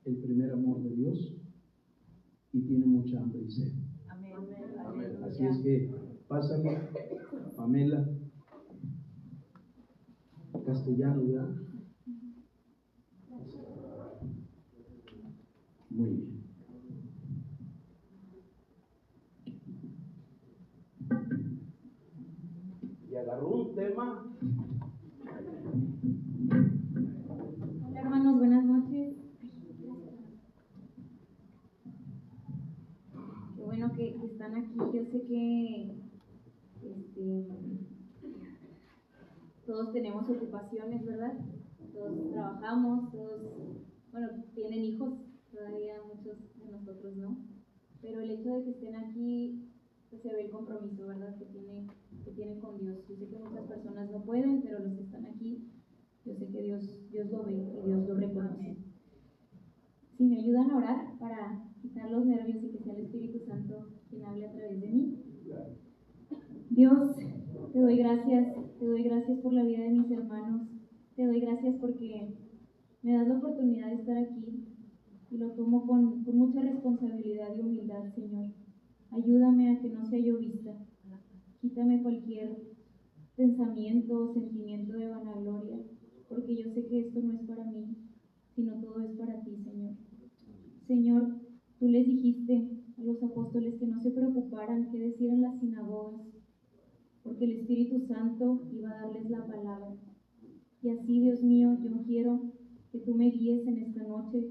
el primer amor de Dios y tiene mucha hambre y sed. Amén. Así es que pásame, Pamela, castellano ya. Muy bien. Y agarró un tema. Hola hermanos, buenas noches. Qué bueno que están aquí. Yo sé que todos tenemos ocupaciones, ¿verdad? Todos trabajamos, todos, bueno, tienen hijos, todavía muchos de nosotros no. Pero el hecho de que estén aquí, pues se ve el compromiso, ¿verdad? Que tienen con Dios. Yo sé que muchas personas no pueden, pero los que están aquí, yo sé que Dios lo ve y Dios lo reconoce. Si me ayudan a orar para quitar los nervios y que sea el Espíritu Santo quien hable a través de mí. Dios, te doy gracias por la vida de mis hermanos, te doy gracias porque me das la oportunidad de estar aquí y lo tomo con mucha responsabilidad y humildad, Señor. Ayúdame a que no sea yo vista, quítame cualquier pensamiento o sentimiento de vanagloria, porque yo sé que esto no es para mí, sino todo es para ti, Señor. Señor, tú les dijiste a los apóstoles que no se preocuparan qué decir en las sinagogas, porque el Espíritu Santo iba a darles la palabra. Y así, Dios mío, yo quiero que tú me guíes en esta noche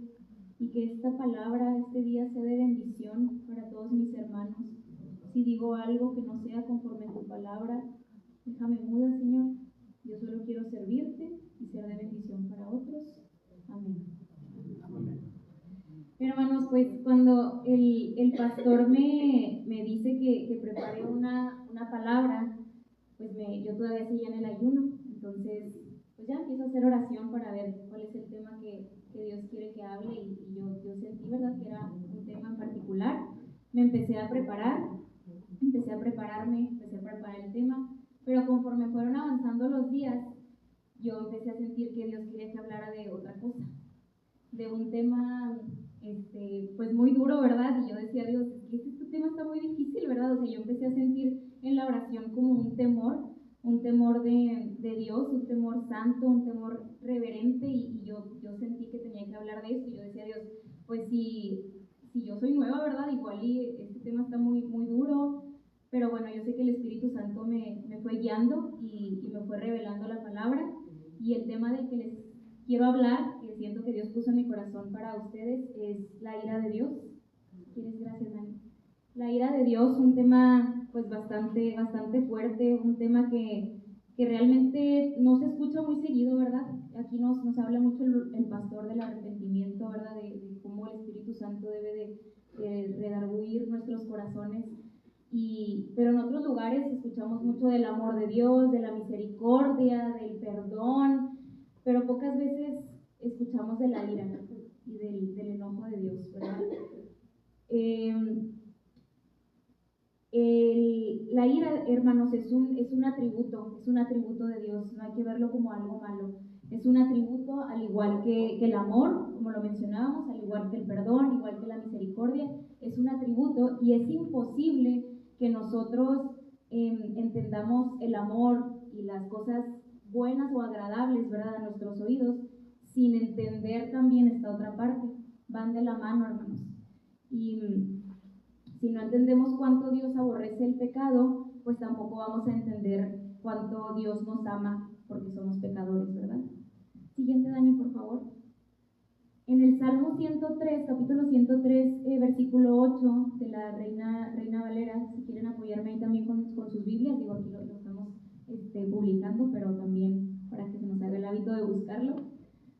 y que esta palabra, este día, sea de bendición para todos mis hermanos. Si digo algo que no sea conforme a tu palabra, déjame muda, Señor. Yo solo quiero servirte y ser de bendición para otros. Amén. Amén. Hermanos, pues cuando el pastor me dice que prepare una palabra, pues yo todavía seguía en el ayuno, entonces pues ya empiezo a hacer oración para ver cuál es el tema que Dios quiere que hable y yo sentí, ¿verdad?, que era un tema en particular. Me empecé a preparar, empecé a preparar el tema, pero conforme fueron avanzando los días, yo empecé a sentir que Dios quería que hablara de otra cosa, de un tema pues muy duro, ¿verdad? Y yo decía, Dios, este tema está muy difícil, ¿verdad? O sea, yo empecé a sentir en la oración como un temor de Dios, un temor santo, un temor reverente, y yo sentí que tenía que hablar de esto, y yo decía, Dios, pues si yo soy nueva, ¿verdad? Igual y este tema está muy, muy duro, pero bueno, yo sé que el Espíritu Santo me fue guiando y me fue revelando la palabra, y el tema del que les quiero hablar, que siento que Dios puso en mi corazón para ustedes, es la ira de Dios. ¿Quieres? Gracias, Dani. La ira de Dios, un tema pues bastante fuerte, un tema que realmente no se escucha muy seguido, ¿verdad? Aquí nos habla mucho el pastor del arrepentimiento, ¿verdad? De cómo el Espíritu Santo debe de redarguir nuestros corazones. Pero en otros lugares escuchamos mucho del amor de Dios, de la misericordia, del perdón, pero pocas veces escuchamos de la ira y del enojo de Dios, ¿verdad? La ira, hermanos, es un atributo de Dios, no hay que verlo como algo malo. Es un atributo al igual que el amor, como lo mencionábamos, al igual que el perdón, igual que la misericordia, es un atributo, y es imposible que nosotros entendamos el amor y las cosas buenas o agradables, ¿verdad?, a nuestros oídos, sin entender también esta otra parte. Van de la mano, hermanos. Y si no entendemos cuánto Dios aborrece el pecado, pues tampoco vamos a entender cuánto Dios nos ama, porque somos pecadores, ¿verdad? Siguiente, Dani, por favor. En el Salmo 103, capítulo 103, versículo 8 de la Reina Valera, si quieren apoyarme ahí también con sus Biblias, digo, aquí lo estamos publicando, pero también para que se nos haga el hábito de buscarlo.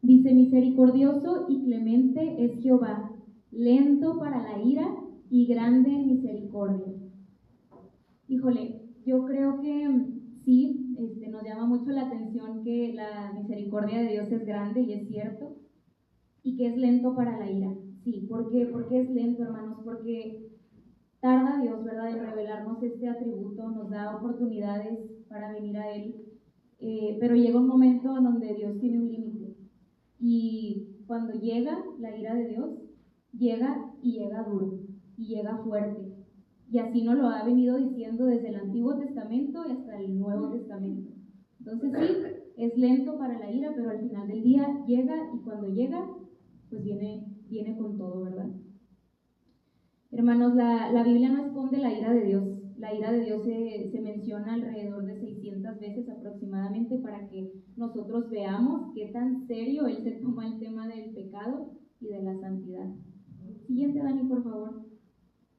Dice: misericordioso y clemente es Jehová, lento para la ira y grande en misericordia. Híjole, yo creo que sí, nos llama mucho la atención que la misericordia de Dios es grande, y es cierto, y que es lento para la ira. Sí, ¿por qué es lento, hermanos? Porque tarda Dios, ¿verdad?, en revelarnos este atributo, nos da oportunidades para venir a Él, pero llega un momento en donde Dios tiene un límite, y cuando llega la ira de Dios, llega y llega duro, y llega fuerte. Y así nos lo ha venido diciendo desde el Antiguo Testamento y hasta el Nuevo Testamento. Entonces sí, es lento para la ira, pero al final del día llega, y cuando llega, pues viene con todo, ¿verdad? Hermanos, la Biblia no esconde la ira de Dios. La ira de Dios se menciona alrededor de 600 veces aproximadamente para que nosotros veamos qué tan serio Él se toma el tema del pecado y de la santidad. Siguiente, Dani, por favor.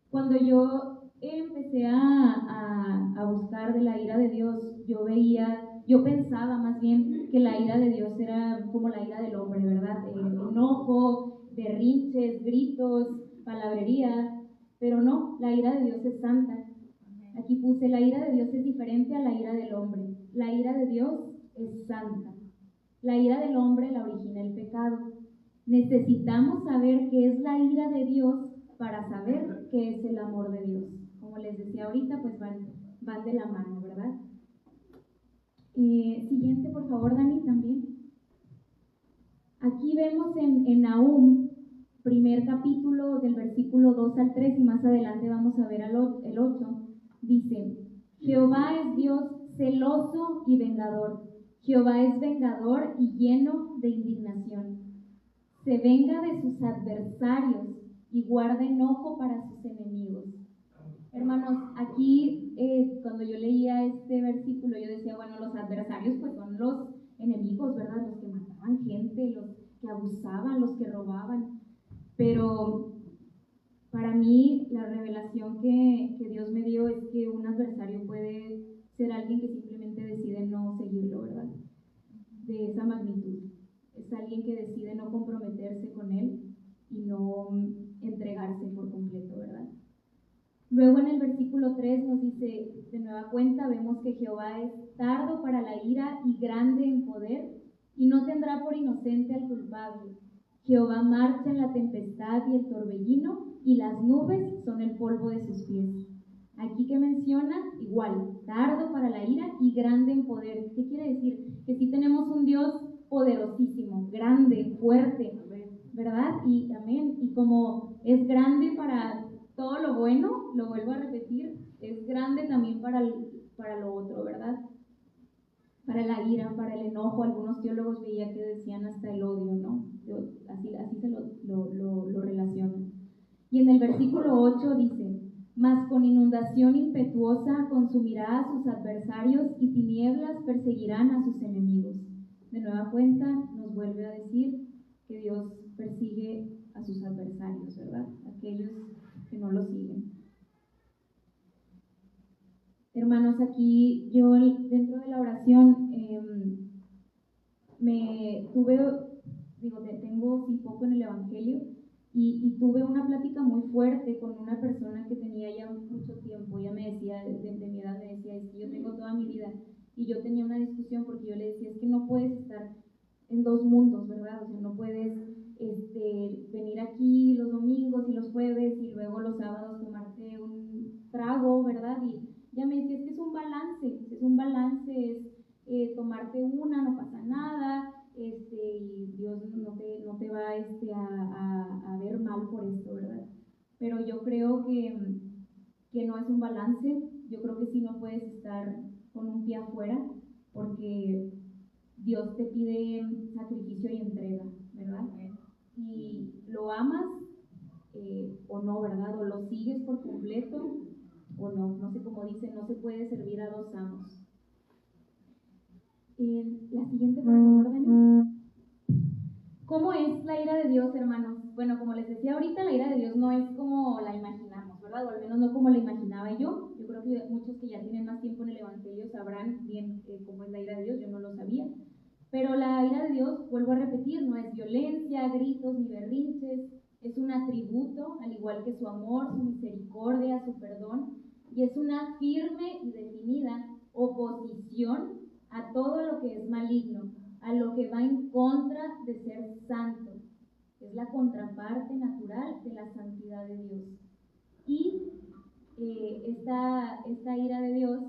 Cuando yo empecé a buscar de la ira de Dios, yo pensaba más bien que la ira de Dios era como la ira del hombre, ¿verdad? Enojo, berrinches, gritos, palabrería, pero no, la ira de Dios es santa. Aquí puse, la ira de Dios es diferente a la ira del hombre. La ira de Dios es santa. La ira del hombre la origina el pecado. Necesitamos saber qué es la ira de Dios para saber qué es el amor de Dios. Como les decía ahorita, pues van de la mano, ¿verdad? Siguiente, por favor, Dani, también. Aquí vemos en Nahum, primer capítulo, del versículo 2 al 3, y más adelante vamos a ver el 8, dice: Jehová es Dios celoso y vengador. Jehová es vengador y lleno de indignación. Se venga de sus adversarios y guarda enojo para sus enemigos. Hermanos, aquí cuando yo leía este versículo, yo decía, bueno, los adversarios pues son los enemigos, ¿verdad? Los que mataban gente, los que abusaban, los que robaban. Pero para mí la revelación que Dios me dio es que un adversario puede ser alguien que simplemente decide no seguirlo, ¿verdad? De esa magnitud. Es alguien que decide no comprometerse con Él y no entregarse por completo, ¿verdad? Luego en el versículo 3 nos dice, de nueva cuenta, vemos que Jehová es tardo para la ira y grande en poder, y no tendrá por inocente al culpable. Jehová marcha en la tempestad y el torbellino, y las nubes son el polvo de sus pies. Aquí que menciona, igual, tardo para la ira y grande en poder. ¿Qué quiere decir? Que sí tenemos un Dios poderosísimo, grande, fuerte, ¿verdad? Y amén. Y como es grande para todo lo bueno, lo vuelvo a repetir, es grande también para lo otro, ¿verdad? Para la ira, para el enojo. Algunos teólogos veía que decían hasta el odio, ¿no? Así se lo relacionan. Y en el versículo 8 dice: mas con inundación impetuosa consumirá a sus adversarios y tinieblas perseguirán a sus enemigos. De nueva cuenta nos vuelve a decir que Dios persigue a sus adversarios, ¿verdad? Aquellos que no lo siguen. Hermanos, aquí yo dentro de la oración tengo sí poco en el Evangelio, y tuve una plática muy fuerte con una persona que tenía ya mucho tiempo. Ella me decía, de mi edad, me decía, es que yo tengo toda mi vida, y yo tenía una discusión porque yo le decía, es que no puedes estar en dos mundos, ¿verdad? O sea, no puedes venir aquí los domingos y los jueves y luego los sábados tomarte un trago, ¿verdad? Y ella me decía, es que es un balance, tomarte una, no pasa nada, y Dios no te va a ver mal por esto, ¿verdad? Pero yo creo que no es un balance. Yo creo que sí no puedes estar con un pie afuera, porque Dios te pide sacrificio y entrega, ¿verdad? Y lo amas o no, ¿verdad? O lo sigues por completo o no. No sé cómo dice, no se puede servir a dos amos. La siguiente, por favor, Dani. ¿Cómo es la ira de Dios, hermanos? Bueno, como les decía ahorita, la ira de Dios no es como la imaginamos, ¿verdad? O al menos no como la imaginaba yo. Yo creo que muchos que ya tienen más tiempo en el Evangelio sabrán bien cómo es la ira de Dios. Yo no lo sabía. Pero la ira de Dios, vuelvo a repetir, no es violencia, gritos ni berrinches. Es un atributo, al igual que su amor, su misericordia, su perdón. Y es una firme y definida oposición a todo lo que es maligno, a lo que va en contra de ser santo. Es la contraparte natural de la santidad de Dios. Y esta ira de Dios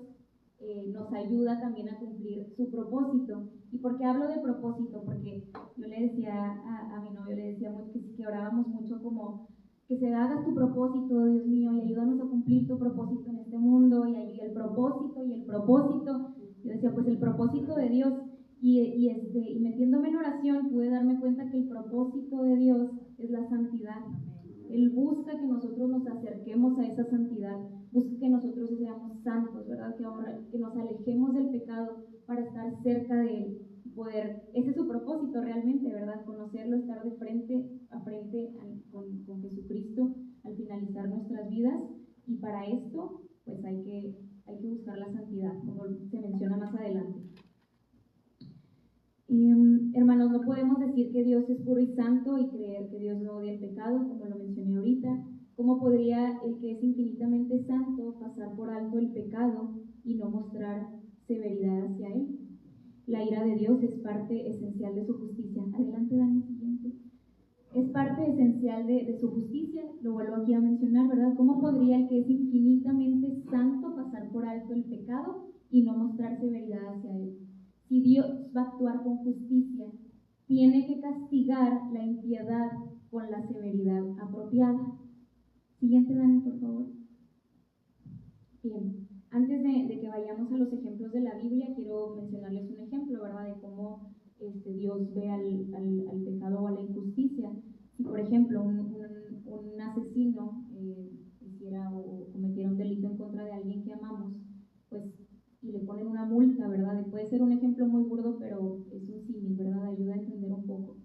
nos ayuda también a cumplir su propósito. ¿Y por qué hablo de propósito? Porque yo le decía a mi novio, le decíamos que orábamos mucho como que se haga tu propósito, Dios mío, y ayúdanos a cumplir tu propósito en este mundo, y el propósito, y el propósito. Yo decía, pues el propósito de Dios, y metiéndome en oración pude darme cuenta que el propósito de Dios es la santidad. Él busca que nosotros nos acerquemos a esa santidad, busca que nosotros seamos santos, ¿verdad? Que nos alejemos del pecado para estar cerca de Él. Ese es su propósito realmente, ¿verdad? Conocerlo, estar de frente a frente con Jesucristo al finalizar nuestras vidas, y para esto pues hay que buscar la santidad, como se menciona más adelante. Hermanos, no podemos decir que Dios es puro y santo y creer que Dios no odia el pecado, como lo mencioné ahorita. ¿Cómo podría el que es infinitamente santo pasar por alto el pecado y no mostrar severidad hacia él? La ira de Dios es parte esencial de su justicia. Adelante, Dani, siguiente. Es parte esencial de su justicia, lo vuelvo aquí a mencionar, ¿verdad? ¿Cómo podría el que es infinitamente santo pasar por alto el pecado y no mostrar severidad hacia él? Si Dios va a actuar con justicia, tiene que castigar la impiedad con la severidad apropiada. Siguiente, Dani, por favor. Bien, antes de que vayamos a los ejemplos de la Biblia, quiero mencionarles un ejemplo, ¿verdad?, de cómo Dios ve al pecado o a la injusticia. Si, por ejemplo, un asesino hiciera o cometiera un delito en contra de alguien que amamos, pues, y le ponen una multa, ¿verdad? Y puede ser un ejemplo muy burdo, pero es un símil, ¿verdad? Ayuda a entender un poco.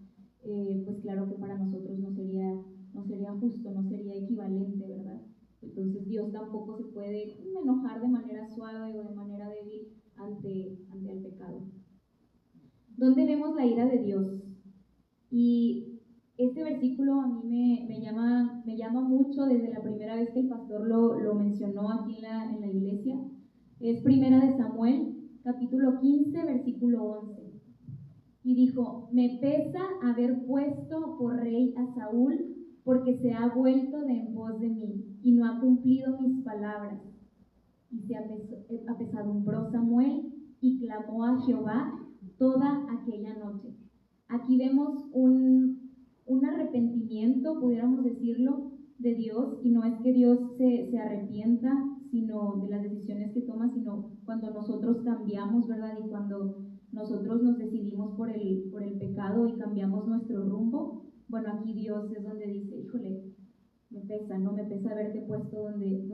Pues claro que para nosotros no sería justo, no sería equivalente, ¿verdad? Entonces Dios tampoco se puede enojar de manera suave o de manera débil ante el pecado. ¿Dónde vemos la ira de Dios? Y este versículo a mí me llama mucho desde la primera vez que el pastor lo mencionó aquí en la iglesia. Es Primera de Samuel, capítulo 15, versículo 11. Y dijo: me pesa haber puesto por rey a Saúl, porque se ha vuelto de en pos de mí, y no ha cumplido mis palabras. Y se apesadumbró Samuel, y clamó a Jehová toda aquella noche. Aquí vemos un arrepentimiento, pudiéramos decirlo, de Dios, y no es que Dios se arrepienta sino de las decisiones que toma, sino cuando nosotros cambiamos, ¿verdad? Y cuando nosotros nos decidimos por el pecado y cambiamos nuestro rumbo. Bueno, aquí Dios es donde dice: híjole, me pesa haberte puesto donde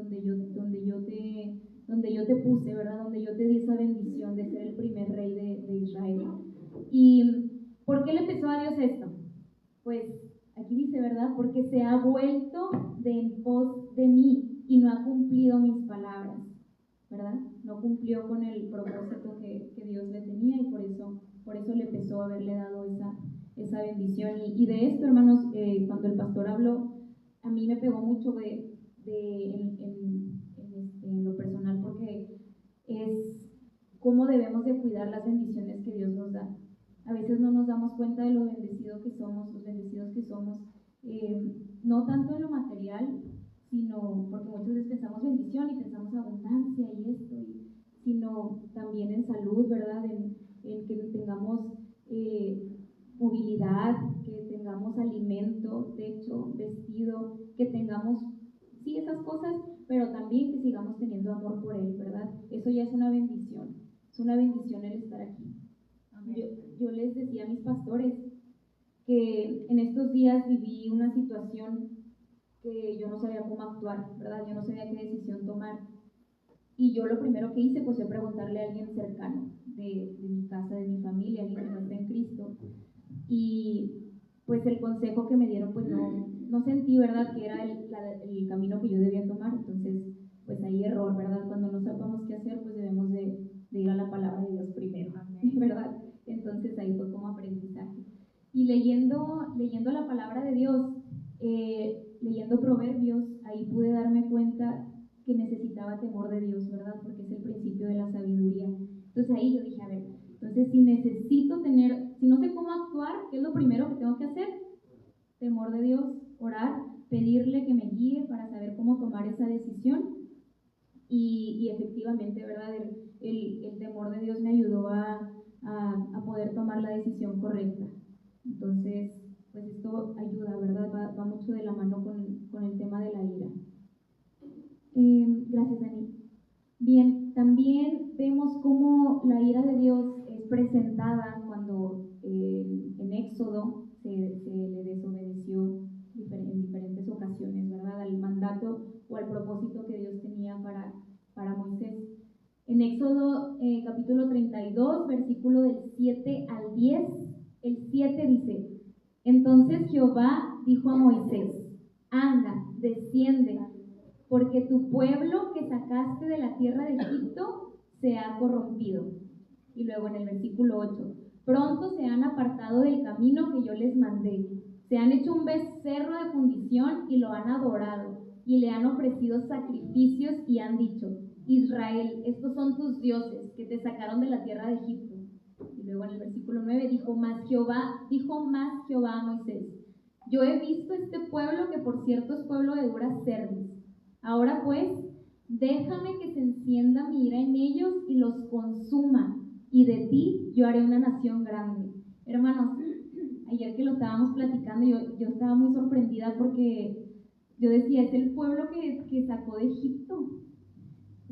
yo te puse, ¿verdad? Donde yo te di esa bendición de ser el primer rey de Israel. ¿Y por qué le pesó a Dios esto? Pues aquí dice, ¿verdad? Porque se ha vuelto de en pos de mí y no ha cumplido mis palabras, ¿verdad? No cumplió con el propósito que Dios le tenía, y por eso le pesó haberle dado esa bendición. Y de esto, hermanos, cuando el pastor habló, a mí me pegó mucho en lo personal, porque es cómo debemos de cuidar las bendiciones que Dios nos da. A veces no nos damos cuenta de lo bendecidos que somos, no tanto en lo material, sino porque muchas veces pensamos bendición y pensamos abundancia y esto, sino también en salud, ¿verdad? En que tengamos movilidad, que tengamos alimento, techo, vestido, que tengamos, sí, esas cosas, pero también que sigamos teniendo amor por Él, ¿verdad? Eso ya es una bendición el estar aquí. Yo les decía a mis pastores que en estos días viví una situación que yo no sabía cómo actuar, ¿verdad? Yo no sabía qué decisión tomar. Y yo lo primero que hice pues fue preguntarle a alguien cercano de mi casa, de mi familia, alguien que no está en Cristo. Y pues el consejo que me dieron pues no sentí, ¿verdad?, que era el camino que yo debía tomar. Entonces pues ahí error, ¿verdad? Cuando no sepamos qué hacer pues debemos de ir a la palabra de Dios primero, ¿verdad? Entonces ahí fue como aprendizaje. Y leyendo la palabra de Dios, leyendo Proverbios, ahí pude darme cuenta que necesitaba temor de Dios, ¿verdad? Porque es el principio de la sabiduría. Entonces ahí yo dije, a ver, entonces si no sé cómo actuar, ¿qué es lo primero que tengo que hacer? Temor de Dios, orar, pedirle que me guíe para saber cómo tomar esa decisión. Y efectivamente, ¿verdad? el temor de Dios me ayudó a poder tomar la decisión correcta. Entonces, pues esto ayuda, ¿verdad? Va mucho de la mano con el tema de la ira. Gracias, Dani. Bien, también vemos cómo la ira de Dios es presentada cuando en Éxodo se le desobedeció en diferentes ocasiones, ¿verdad? Al mandato o al propósito que Dios tenía para Moisés. En Éxodo capítulo 32, versículo del 7 al 10, el 7 dice: Entonces Jehová dijo a Moisés: Anda, desciende, porque tu pueblo que sacaste de la tierra de Egipto se ha corrompido. Y luego en el versículo 8: Pronto se han apartado del camino que yo les mandé. Se han hecho un becerro de fundición y lo han adorado, y le han ofrecido sacrificios y han dicho: Israel, estos son tus dioses que te sacaron de la tierra de Egipto. Y luego en el versículo 9 dijo más Jehová a Moisés: Yo he visto este pueblo, que por cierto es pueblo de dura cerviz. Ahora pues, déjame que se encienda mi ira en ellos y los consuma, y de ti yo haré una nación grande. Hermanos, ayer que lo estábamos platicando, yo estaba muy sorprendida porque yo decía, es el pueblo que sacó de Egipto,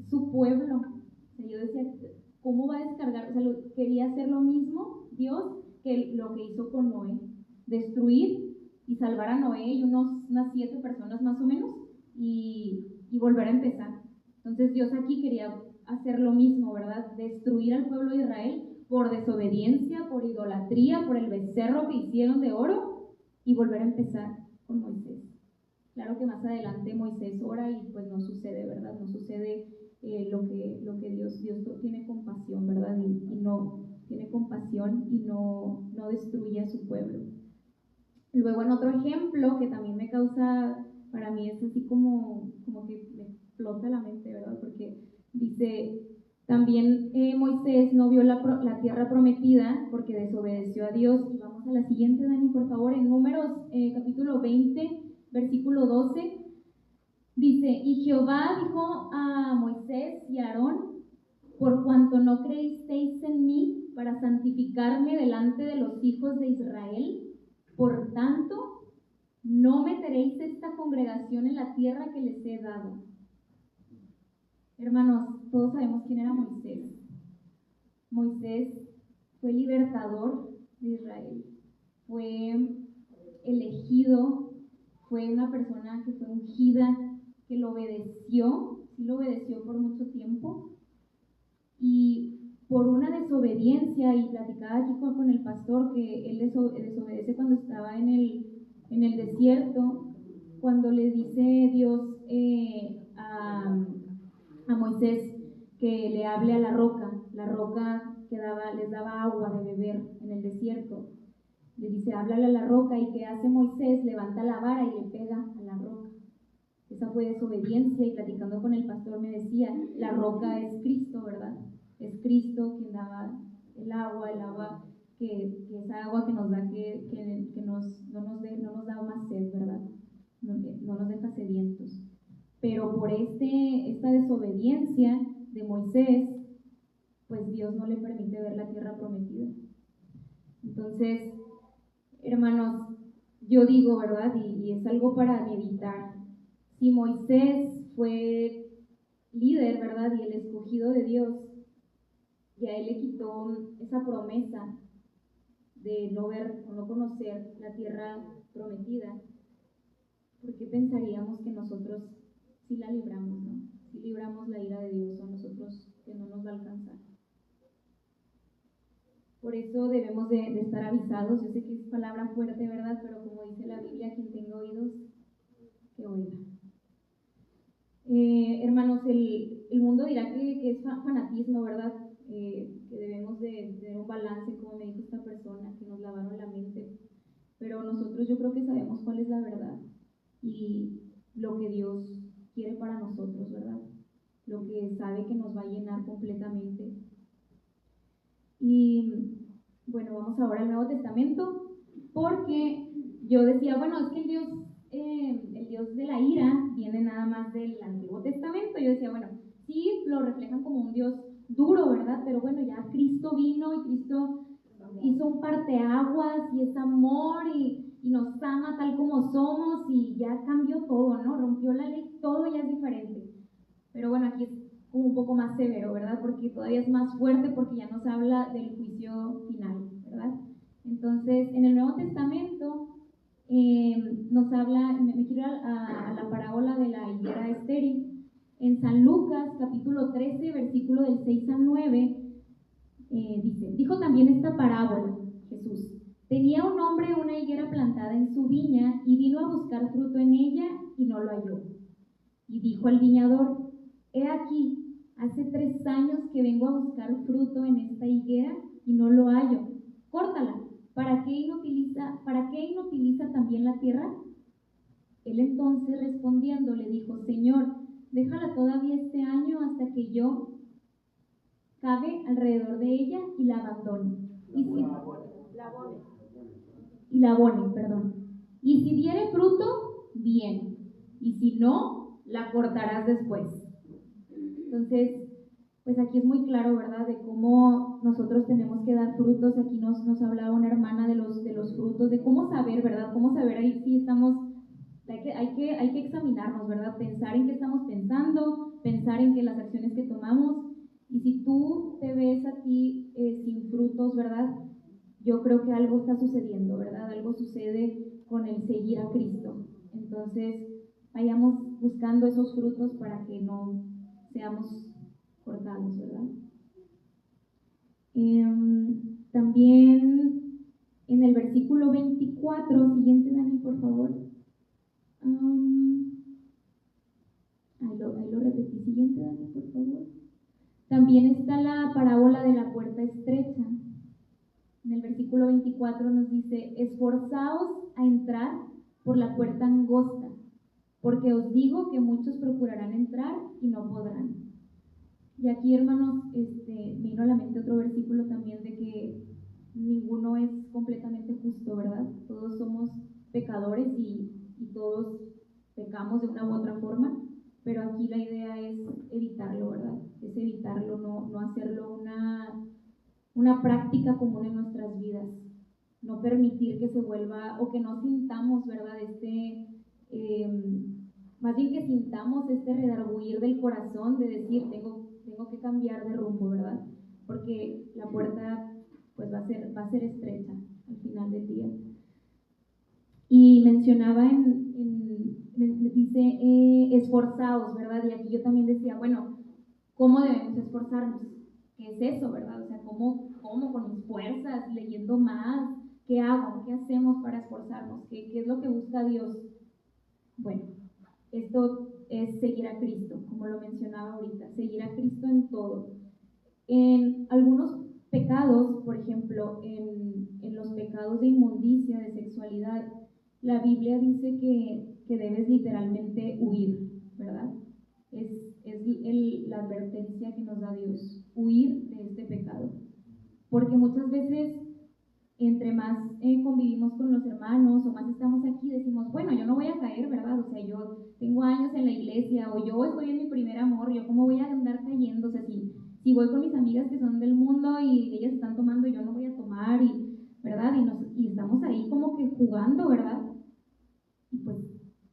su pueblo. O sea, yo decía, ¿cómo va a descargar? O sea, quería hacer lo mismo Dios que lo que hizo con Noé, destruir y salvar a Noé y unas 7 personas más o menos, y volver a empezar. Entonces Dios aquí quería hacer lo mismo, ¿verdad? Destruir al pueblo de Israel por desobediencia, por idolatría, por el becerro que hicieron de oro, y volver a empezar con Moisés. Claro que más adelante Moisés ora y pues no sucede, ¿verdad? No sucede lo que Dios tiene compasión, ¿verdad? Y no tiene compasión y no destruye a su pueblo. Luego en otro ejemplo que también me causa, para mí es así como que me explota la mente, ¿verdad? Porque dice, también Moisés no vio la tierra prometida porque desobedeció a Dios. Y vamos a la siguiente, Dani, por favor, en Números capítulo 20, versículo 12, dice: Y Jehová dijo a Moisés y a Aarón: Por cuanto no creísteis en mí para santificarme delante de los hijos de Israel, por tanto, no meteréis esta congregación en la tierra que les he dado. Hermanos, todos sabemos quién era Moisés. Moisés fue libertador de Israel, fue elegido, fue una persona que fue ungida, que lo obedeció, sí lo obedeció por mucho tiempo, y por una desobediencia, y platicaba aquí con el pastor que él desobedece cuando estaba en el desierto, cuando le dice Dios a Moisés que le hable a la roca que les daba agua de beber en el desierto. Le dice, háblale a la roca, y ¿qué hace Moisés? Levanta la vara y le pega a la roca. Esa fue desobediencia, y platicando con el pastor me decía, la roca es Cristo, ¿verdad? Es Cristo quien daba el agua que esa agua que nos da, no nos da más sed, ¿verdad? No nos deja sedientos. Pero por esta desobediencia de Moisés, pues Dios no le permite ver la tierra prometida. Entonces, hermanos, yo digo, ¿verdad? Y es algo para meditar. Si Moisés fue líder, ¿verdad? Y el escogido de Dios, y a él le quitó esa promesa de no ver o no conocer la tierra prometida, ¿por qué pensaríamos que nosotros sí la libramos, ¿no? Sí libramos la ira de Dios, o nosotros que no nos va a alcanzar. Por eso debemos de estar avisados. Yo sé que es palabra fuerte, ¿verdad? Pero como dice la Biblia, quien tenga oídos, que oiga. Hermanos, el mundo dirá que es fanatismo, ¿verdad? Que debemos de tener un balance, como me dijo esta persona, que nos lavaron la mente. Pero nosotros yo creo que sabemos cuál es la verdad y lo que Dios quiere para nosotros, ¿verdad? Lo que sabe que nos va a llenar completamente. Y bueno, vamos ahora al Nuevo Testamento, porque yo decía, bueno, es que el Dios de la ira viene nada más del Antiguo Testamento. Yo decía, bueno, sí lo reflejan como un Dios duro, ¿verdad? Pero bueno, ya Cristo vino y Cristo hizo un parteaguas y es amor y nos ama tal como somos y ya cambió todo, ¿no? Rompió la ley, todo ya es diferente. Pero bueno, aquí es como un poco más severo, ¿verdad? Porque todavía es más fuerte porque ya nos habla del juicio final, ¿verdad? Entonces, en el Nuevo Testamento nos habla, me quiero ir a la parábola de la higuera estéril. En San Lucas, capítulo 13, versículo del 6 al 9, dice, dijo también esta parábola, Jesús. Tenía un hombre una higuera plantada en su viña y vino a buscar fruto en ella y no lo halló. Y dijo al viñador, he aquí, hace 3 años que vengo a buscar fruto en esta higuera y no lo hallo. Córtala. ¿Para qué inutiliza también la tierra? Él entonces respondiendo le dijo, Señor, déjala todavía este año hasta que yo cabe alrededor de ella y la abandone. Y la abone, perdón. Y si diere fruto, bien. Y si no, la cortarás después. Entonces, pues aquí es muy claro, ¿verdad? De cómo nosotros tenemos que dar frutos. Aquí nos hablaba una hermana de los frutos, de cómo saber, ¿verdad? Cómo saber ahí si estamos, hay que examinarnos, ¿verdad? Pensar en qué estamos pensando, pensar en que las acciones que tomamos. Y si tú te ves a ti sin frutos, ¿verdad? Yo creo que algo está sucediendo, ¿verdad? Algo sucede con el seguir a Cristo. Entonces, vayamos buscando esos frutos para que no seamos cortados, ¿verdad? También en el versículo 24, siguiente Dani, por favor. Ahí lo repetí, siguiente Dani, por favor. También está la parábola de la puerta estrecha. En el versículo 24 nos dice, esforzaos a entrar por la puerta angosta, porque os digo que muchos procurarán entrar y no podrán. Y aquí, hermanos, me vino a la mente otro versículo también de que ninguno es completamente justo, ¿verdad? Todos somos pecadores y todos pecamos de una u otra forma, pero aquí la idea es evitarlo, ¿verdad? Es evitarlo, no hacerlo una práctica común en nuestras vidas, no permitir que se vuelva o que no sintamos, ¿verdad? Más bien que sintamos este redarguir del corazón de decir, tengo que cambiar de rumbo, ¿verdad? Porque la puerta pues va a ser estrecha al final del día. Y mencionaba me dice, esforzaos, ¿verdad? Y aquí yo también decía, bueno, ¿cómo debemos esforzarnos? ¿Qué es eso, verdad? O sea, ¿cómo con mis fuerzas, leyendo más? ¿Qué hago? ¿Qué hacemos para esforzarnos? ¿Qué es lo que busca Dios? Bueno, esto es seguir a Cristo, como lo mencionaba ahorita, seguir a Cristo en todo. En algunos pecados, por ejemplo, en los pecados de inmundicia, de sexualidad, la Biblia dice que debes literalmente huir, ¿verdad? Es la advertencia que nos da Dios, huir de este pecado. Porque muchas veces, entre más convivimos con los hermanos o más estamos aquí, decimos, bueno, yo no voy a caer, ¿verdad? O sea, yo tengo años en la iglesia o yo estoy en mi primer amor, yo cómo voy a andar cayendo, o sea, si voy con mis amigas que son del mundo y ellas están tomando, yo no voy a tomar, ¿verdad? Y estamos ahí como que jugando, ¿verdad? Y pues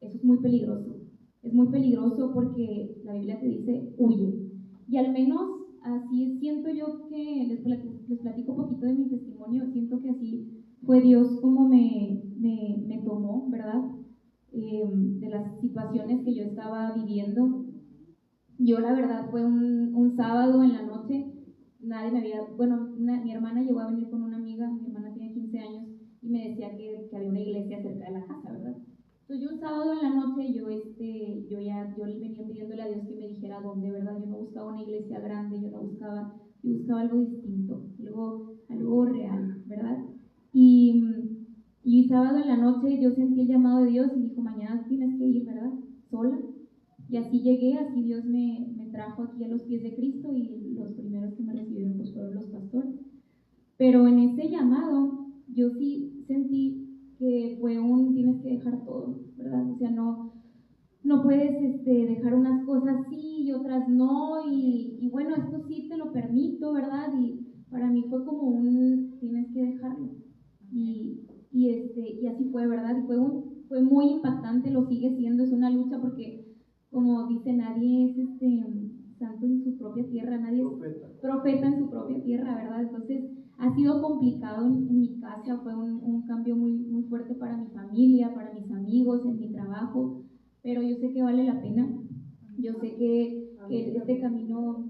eso es muy peligroso. Es muy peligroso porque la Biblia te dice, huye. Y al menos así siento yo que, les platico un poquito de mi testimonio, siento que así fue Dios como me tomó, ¿verdad? De las situaciones que yo estaba viviendo. Yo la verdad fue un sábado en la noche, nadie me había, bueno, mi hermana llegó a venir con una amiga, mi hermana tiene 15 años, y me decía que había una iglesia cerca de la casa, ¿verdad? Entonces yo un sábado en la noche, yo le venía pidiéndole a Dios que me dijera dónde, ¿verdad? Yo no buscaba una iglesia grande, yo buscaba algo distinto, algo real, ¿verdad? Y sábado en la noche yo sentí el llamado de Dios y dijo, mañana tienes que ir, ¿verdad? Sola. Y así llegué, así Dios me trajo aquí a los pies de Cristo y los primeros que me recibieron pues fueron los pastores. Pero en ese llamado yo sí sentí que fue tienes que dejar todo, ¿verdad? O sea, no puedes dejar unas cosas sí y otras no, y bueno, esto sí te lo permito gusto, ¿verdad? Y para mí fue como tienes que dejarlo. Y así fue, ¿verdad? Y fue muy impactante, lo sigue siendo, es una lucha porque, como dice, nadie es santo en su propia tierra, nadie es profeta en su propia tierra, ¿verdad? Entonces, ha sido complicado en mi casa, fue un cambio muy, muy fuerte para mi familia, para mis amigos, en mi trabajo, pero yo sé que vale la pena. Yo sé que este camino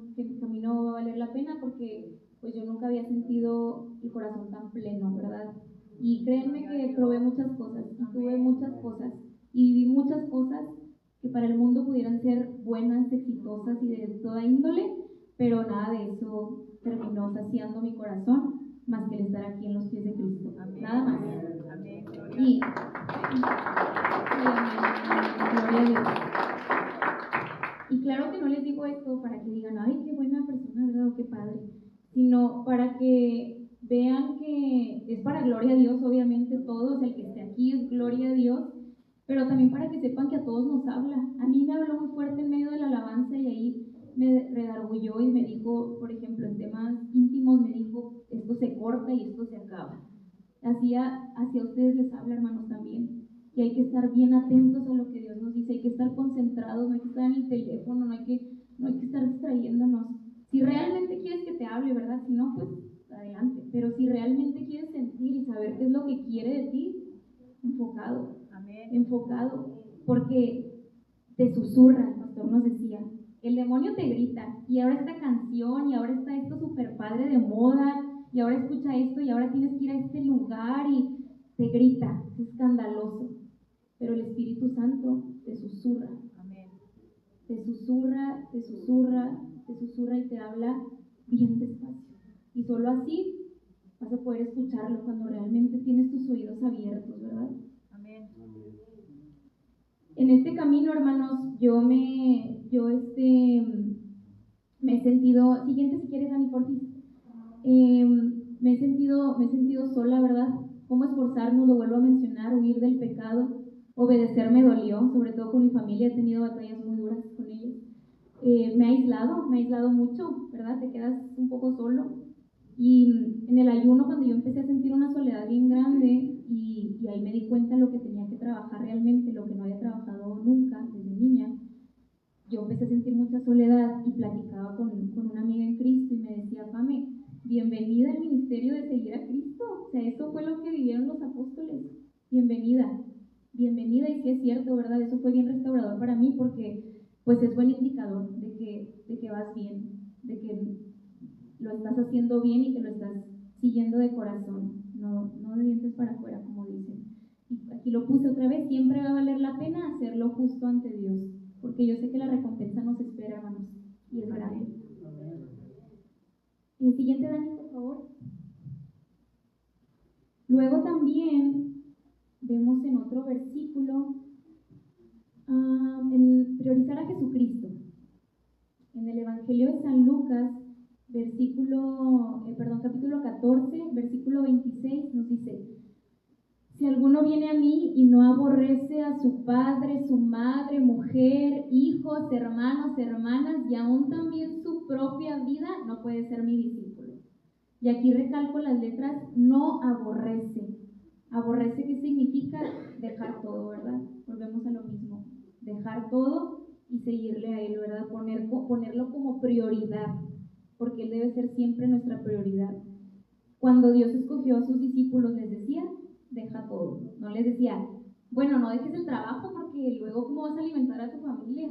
va a valer la pena porque pues yo nunca había sentido el corazón tan pleno, ¿verdad? Y créanme que probé muchas cosas y tuve muchas cosas y viví muchas cosas que para el mundo pudieran ser buenas, exitosas y de toda índole, pero nada de eso terminó saciando mi corazón más que el estar aquí en los pies de Cristo. Nada más. Y gloria a Dios. Y claro que no les digo esto para que digan, ay, qué buena persona, ¿verdad? O qué padre, sino para que vean que es para gloria a Dios, obviamente todos, el que esté aquí es gloria a Dios, pero también para que sepan que a todos nos habla. A mí me habló muy fuerte en medio de la alabanza y ahí me redargulló y me dijo, por ejemplo, en temas íntimos, me dijo, esto se corta y esto se acaba. Hacia ustedes les habla, hermanos, también. Y hay que estar bien atentos a lo que Dios nos dice, hay que estar concentrados, no hay que estar en el teléfono, no hay que estar distrayéndonos. Si realmente quieres que te hable, ¿verdad? Si no, pues adelante. Pero si realmente quieres sentir y saber qué es lo que quiere de ti, enfocado. Amén. Enfocado. Porque te susurra, el pastor nos decía. El demonio te grita, y ahora esta canción, y ahora está esto súper padre de moda, y ahora escucha esto, y ahora tienes que ir a este lugar, y te grita, es escandaloso. Pero el Espíritu Santo te susurra. Amén. Te susurra, te susurra, te susurra y te habla bien despacio. Y solo así vas a poder escucharlo cuando realmente tienes tus oídos abiertos, ¿verdad? Amén. En este camino, hermanos, me he sentido, siguiente si quieres, Dani, por ti. Me he sentido sola, ¿verdad? ¿Cómo esforzarnos? Lo vuelvo a mencionar, huir del pecado. Obedecer me dolió, sobre todo con mi familia, he tenido batallas muy duras con ellos. Me ha aislado mucho, ¿verdad? Te quedas un poco solo. Y en el ayuno, cuando yo empecé a sentir una soledad bien grande, y ahí me di cuenta de lo que tenía que trabajar realmente, lo que no había trabajado nunca desde niña, yo empecé a sentir mucha soledad y platicaba con una amiga en Cristo y me decía, Pame, bienvenida al ministerio de seguir a Cristo. O sea, eso fue lo que vivieron los apóstoles. Bienvenida, bienvenida, y sí es cierto, ¿verdad? Eso fue bien restaurador para mí porque pues es buen indicador de que vas bien, de que lo estás haciendo bien y que lo estás siguiendo de corazón, no de dientes para afuera, como dicen. Y aquí lo puse otra vez, siempre va a valer la pena hacerlo justo ante Dios, porque yo sé que la recompensa nos espera, hermanos, y es grande. El siguiente, Dani, por favor. Luego también vemos en otro versículo en priorizar a Jesucristo. En el Evangelio de San Lucas, capítulo 14, versículo 26, nos dice: si alguno viene a mí y no aborrece a su padre, su madre, mujer, hijos, hermanos, hermanas y aún también su propia vida, no puede ser mi discípulo. Y aquí recalco las letras no aborrece. Aborrece, ¿qué significa? Dejar todo, ¿verdad? Volvemos a lo mismo. Dejar todo y seguirle a Él, ¿verdad? Ponerlo como prioridad, porque Él debe ser siempre nuestra prioridad. Cuando Dios escogió a sus discípulos, les decía, deja todo. No les decía, bueno, no dejes el trabajo porque luego cómo vas a alimentar a tu familia.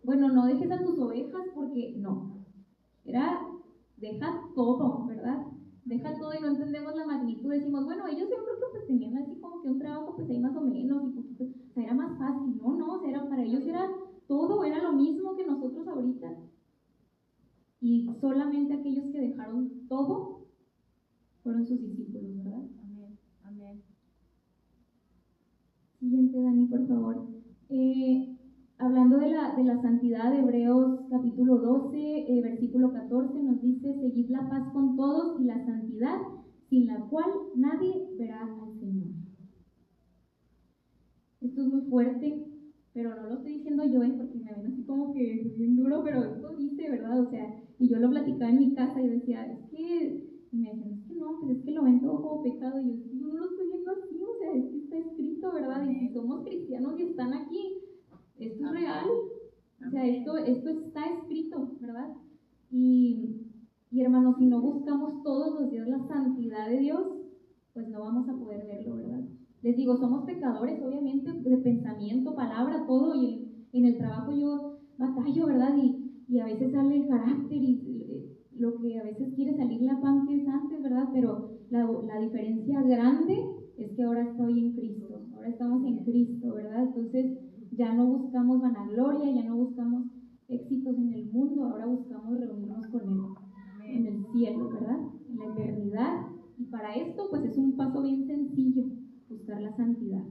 Bueno, no dejes a tus ovejas porque no. Era, deja todo, ¿verdad? Deja todo, y no entendemos la magnitud. Decimos, bueno, ellos yo creo que pues tenían así como que un trabajo pues ahí más o menos, y poquito, o sea, era más fácil. No, o sea, para ellos era todo, era lo mismo que nosotros ahorita. Y solamente aquellos que dejaron todo fueron sus discípulos, ¿verdad? Amén, amén. Siguiente, Dani, por favor. Hablando de la santidad, Hebreos capítulo 12, versículo 14, nos dice: seguid la paz con todos y la santidad, sin la cual nadie verá al Señor. Esto es muy fuerte, pero no lo estoy diciendo yo, porque me ven así como que es bien duro, pero esto dice, ¿verdad? O sea, y yo lo platicaba en mi casa y yo decía, es que, y me decían, es que no, pues es que lo ven todo como pecado, y yo no lo estoy viendo así, o sea, es que está escrito, ¿verdad? Y si somos cristianos y están aquí, esto es real, o sea, esto está escrito, ¿verdad? Y hermanos, si no buscamos todos los días la santidad de Dios, pues no vamos a poder verlo, ¿verdad? Les digo, somos pecadores, obviamente, de pensamiento, palabra, todo, y en el trabajo yo batallo, ¿verdad? Y a veces sale el carácter y lo que a veces quiere salir la pan que es antes, ¿verdad? Pero la diferencia grande es que ahora estoy en Cristo, ahora estamos en Cristo, ¿verdad? Entonces ya no buscamos vanagloria, ya no buscamos éxitos en el mundo, ahora buscamos reunirnos con Él en el cielo, ¿verdad? En la eternidad. Y para esto, pues es un paso bien sencillo, buscar la santidad.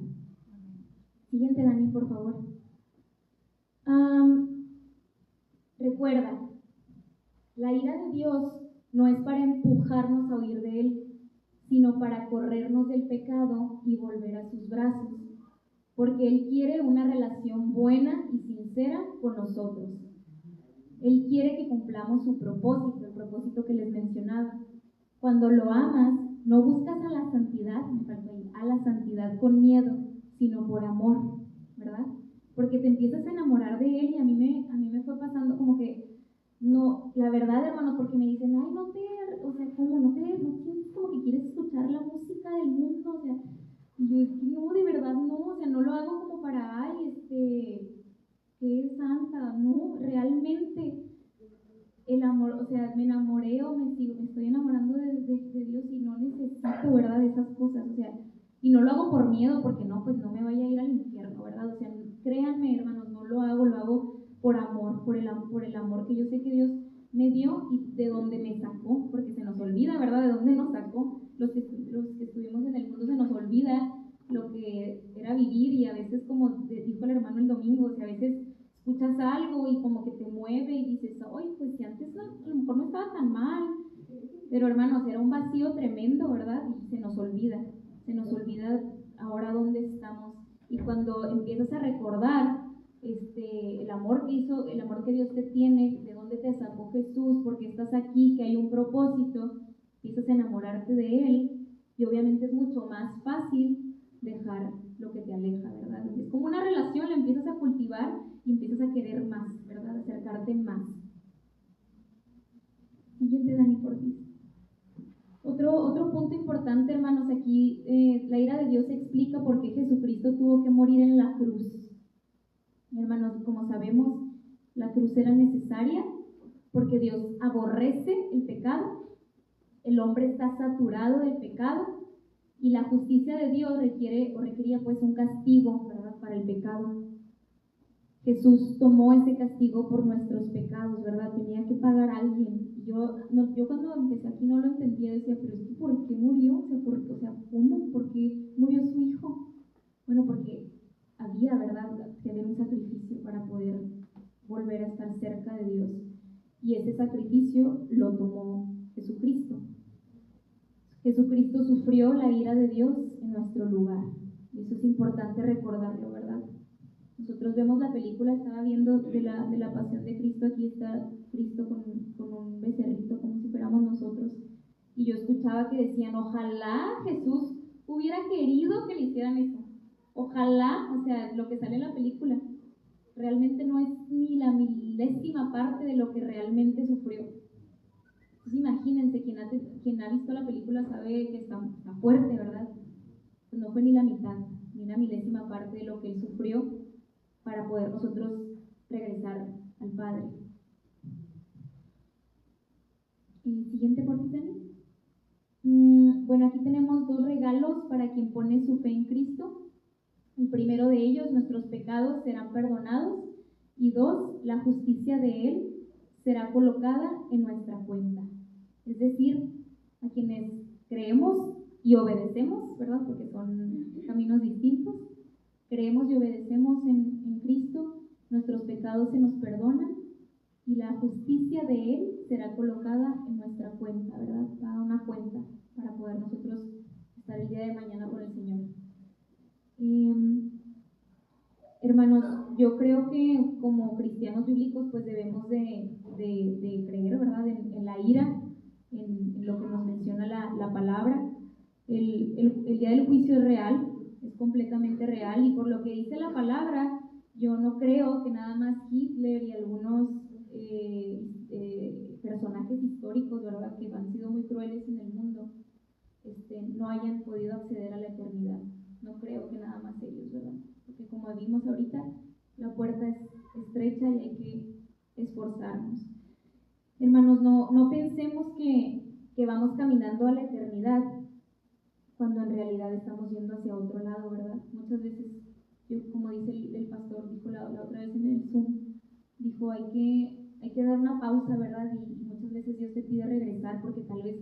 Siguiente, Dani, por favor. Recuerda, la ira de Dios no es para empujarnos a huir de Él, sino para corrernos del pecado y volver a sus brazos, porque Él quiere una relación buena y sincera con nosotros. Él quiere que cumplamos su propósito, el propósito que les mencionaba. Cuando lo amas, no buscas a la santidad, a la santidad con miedo, sino por amor, ¿verdad? Porque te empiezas a enamorar de Él y a mí me fue pasando como que, no, la verdad, hermanos, porque me dicen, ay, o sea, ¿cómo no sientes como que quieres escuchar la música del mundo? O sea, y yo, es que no, de verdad no, o sea, no lo hago como para, ay, que es santa, no, realmente el amor, o sea, me enamoré o me estoy enamorando de Dios y no necesito, ¿verdad?, de esas cosas, o sea, y no lo hago por miedo, porque no, pues no me vaya a ir al infierno, ¿verdad? O sea, créanme, hermanos, no lo hago por amor, por el amor que yo sé que Dios me dio y de dónde me sacó, porque se nos olvida, ¿verdad?, de dónde nos sacó. Los que estuvimos en el mundo se nos olvida lo que era vivir y a veces, como dijo el hermano el domingo, o sea, a veces escuchas algo y como que te mueve y dices, oye, pues si antes a lo mejor no estaba tan mal, pero hermanos, era un vacío tremendo, ¿verdad? Y se nos olvida ahora dónde estamos. Y cuando empiezas a recordar el amor que Dios te tiene, de dónde te sacó Jesús, porque estás aquí, que hay un propósito, empiezas a enamorarte de Él, y obviamente es mucho más fácil dejar lo que te aleja, ¿verdad? Es como una relación, la empiezas a cultivar y empiezas a querer más, ¿verdad? Acercarte más. Siguiente, Dani, por ti. Otro punto importante, hermanos, aquí la ira de Dios explica por qué Jesucristo tuvo que morir en la cruz. Hermanos, como sabemos, la cruz era necesaria porque Dios aborrece el pecado, el hombre está saturado del pecado y la justicia de Dios requería pues un castigo, ¿verdad?, para el pecado. Jesús tomó ese castigo por nuestros pecados, ¿verdad? Tenía que pagar a alguien. Yo cuando empecé aquí no lo entendía, decía, pero es que ¿por qué murió? O sea, ¿cómo? ¿Por qué murió su hijo? Bueno, porque había, ¿verdad?, que haber un sacrificio para poder volver a estar cerca de Dios. Y ese sacrificio lo tomó Jesucristo. Jesucristo sufrió la ira de Dios en nuestro lugar. Y eso es importante recordarlo, ¿verdad? Nosotros vemos la película, estaba viendo de la pasión de Cristo, aquí está Cristo con un becerrito como si fuéramos nosotros, y yo escuchaba que decían, ojalá Jesús hubiera querido que le hicieran eso, ojalá, o sea, lo que sale en la película, realmente no es ni la milésima parte de lo que realmente sufrió. Entonces imagínense, quien ha visto la película sabe que está fuerte, ¿verdad? Pues no fue ni la mitad, ni una milésima parte de lo que él sufrió para poder nosotros regresar al Padre. Siguiente, por favor. Bueno, aquí tenemos 2 regalos para quien pone su fe en Cristo. El primero de ellos, nuestros pecados serán perdonados. Y 2, la justicia de Él será colocada en nuestra cuenta. Es decir, a quienes creemos y obedecemos, ¿verdad? Porque son caminos distintos. Creemos y obedecemos en Cristo, nuestros pecados se nos perdonan y la justicia de Él será colocada en nuestra cuenta, ¿verdad? Para una cuenta, para poder nosotros estar el día de mañana con el Señor. Hermanos, yo creo que como cristianos bíblicos pues debemos de creer, ¿verdad? En la ira, en lo que nos menciona la palabra. El día del juicio es real, es completamente real, y por lo que dice la palabra, yo no creo que nada más Hitler y algunos personajes históricos, ¿verdad?, que han sido muy crueles en el mundo, no hayan podido acceder a la eternidad. No creo que nada más ellos, ¿verdad? Porque como vimos ahorita, la puerta es estrecha y hay que esforzarnos. Hermanos, no pensemos que vamos caminando a la eternidad cuando en realidad estamos yendo hacia otro lado, ¿verdad? Muchas veces, como dice el pastor, dijo la otra vez en el Zoom, dijo, hay que dar una pausa, ¿verdad? Y muchas veces Dios te pide regresar porque tal vez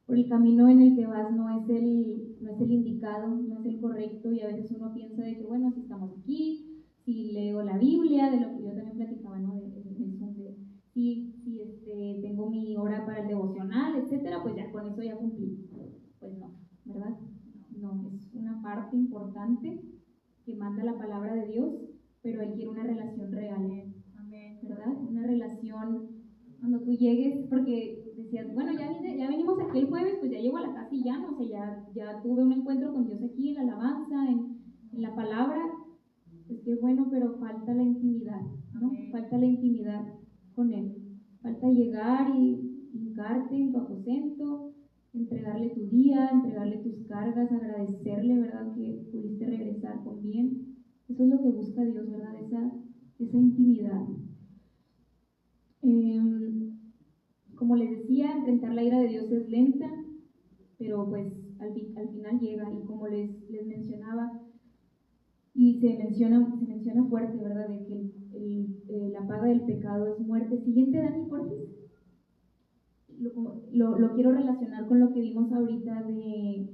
por el camino en el que vas no es el indicado, no es el correcto, y a veces uno piensa de que, bueno, si estamos aquí, si leo la Biblia, de lo que yo también platicaba, ¿no? De Zoom, si tengo mi hora para el devocional, etcétera, pues ya con eso ya cumplí. Pues no, ¿verdad? No, es una parte importante que manda la palabra de Dios, pero Él quiere una relación real, ¿verdad? Una relación cuando tú llegues, porque decías, bueno, ya venimos aquí el jueves, pues ya llego a la casa y ya, no sé, ya tuve un encuentro con Dios aquí en la alabanza, en la palabra, pues qué bueno, pero falta la intimidad, ¿no? Falta la intimidad con Él. Falta llegar y hincarte en tu aposento, entregarle tu día, entregarle tus cargas, agradecerle, ¿verdad?, que pudiste regresar con bien. Eso es lo que busca Dios, ¿verdad? Esa intimidad. Como les decía, enfrentar la ira de Dios es lenta, pero pues al final llega, y como les mencionaba, y se menciona fuerte, ¿verdad?, de que la paga del pecado es muerte. Siguiente, Dani, por favor. Lo quiero relacionar con lo que vimos ahorita de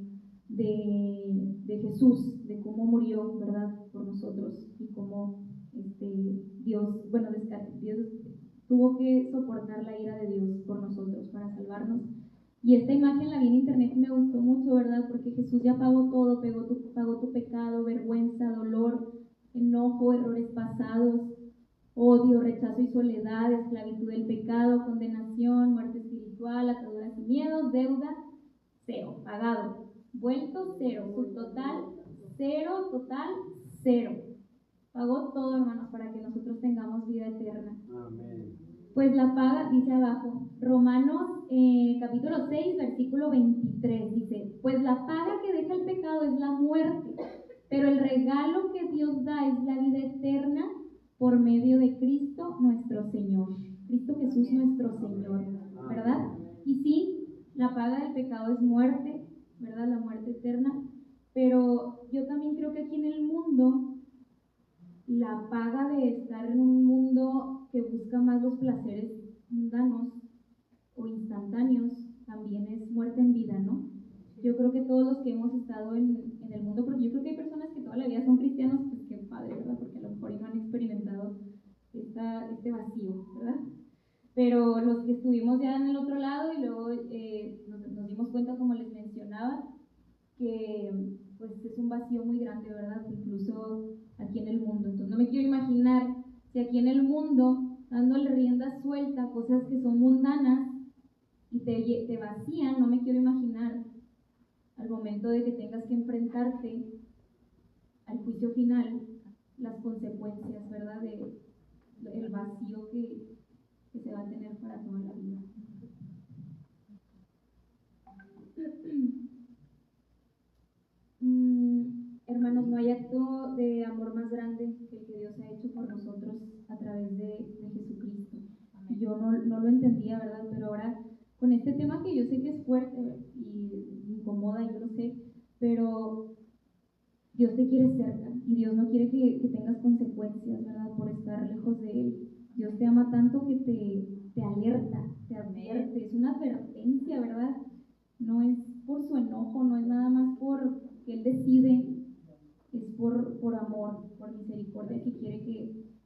Jesús, de cómo murió, ¿verdad?, por nosotros, y cómo Dios tuvo que soportar la ira de Dios por nosotros para salvarnos. Y esta imagen la vi en internet y me gustó mucho, ¿verdad? Porque Jesús ya pagó todo, pagó tu pecado, vergüenza, dolor, enojo, errores pasados, odio, rechazo y soledad, esclavitud del pecado, condenación, muerte espiritual, ataduras y miedos, deuda, cero, pagado, vuelto cero, subtotal, cero, total, cero. Pagó todo, hermanos, para que nosotros tengamos vida eterna. Amén. Pues la paga, dice abajo, Romanos capítulo 6, versículo 23, dice, pues la paga que deja el pecado es la muerte, pero el regalo que Dios da es la vida eterna por medio de Cristo nuestro Señor. Cristo Jesús nuestro Señor, ¿verdad? Y sí, la paga del pecado es muerte, ¿verdad? La muerte eterna, pero yo también creo que aquí en el mundo la paga de estar en un mundo que busca más los placeres mundanos o instantáneos también es muerte en vida, ¿no? Yo creo que todos los que hemos estado en el mundo, porque yo creo que hay personas que toda la vida son cristianos, pues qué padre, ¿verdad? Porque a lo mejor no han experimentado este vacío, ¿verdad? Pero los que estuvimos ya en el otro lado y luego nos dimos cuenta, como les mencionaba, que pues es un vacío muy grande, ¿verdad? Incluso aquí en el mundo. Entonces no me quiero imaginar si aquí en el mundo, dándole rienda suelta a cosas que son mundanas y te vacían, no me quiero imaginar al momento de que tengas que enfrentarte al juicio final, las consecuencias, ¿verdad?, el vacío que se va a tener para toda la vida. Hermanos, no hay acto de amor más grande que el que Dios ha hecho por nosotros a través de Jesucristo. Amén. Yo no lo entendía, ¿verdad? Pero ahora, con este tema que yo sé que es fuerte y incomoda, yo lo sé, pero Dios te quiere cerca y Dios no quiere que tengas consecuencias, ¿verdad?, por estar lejos de Él. Dios te ama tanto que te alerta, te advierte, es una advertencia, ¿verdad? No es por su enojo, no es nada más por que Él decide, es por amor, por misericordia, que quiere